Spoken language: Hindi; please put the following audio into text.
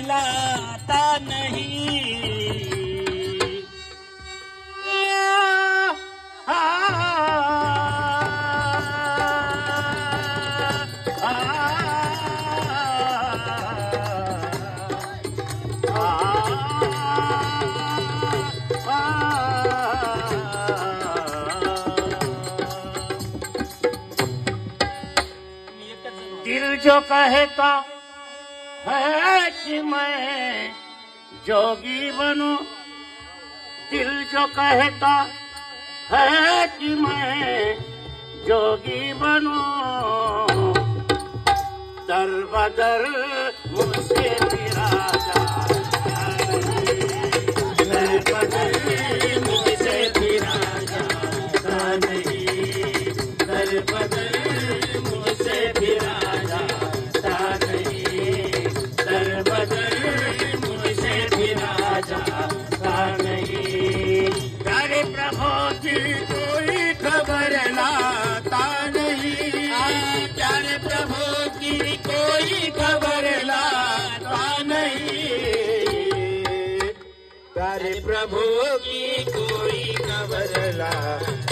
लाता नहीं। दिल जो कहता है कि मैं जोगी बनूं, दिल जो कहता है कि मैं जोगी बनूं, दर बदर मुझसे फिरा जाता नहीं, दर बदर मुझसे फिरा जाता नहीं, दर बदर मुझसे फिरा जाता नहीं, दर बदर मुझसे फिरा जाता नहीं। प्यारे प्रभु की कोई खबर लाता नहीं, प्यारे प्रभु की कोई खबर लाता नहीं, प्यारे प्रभु की कोई खबर लाता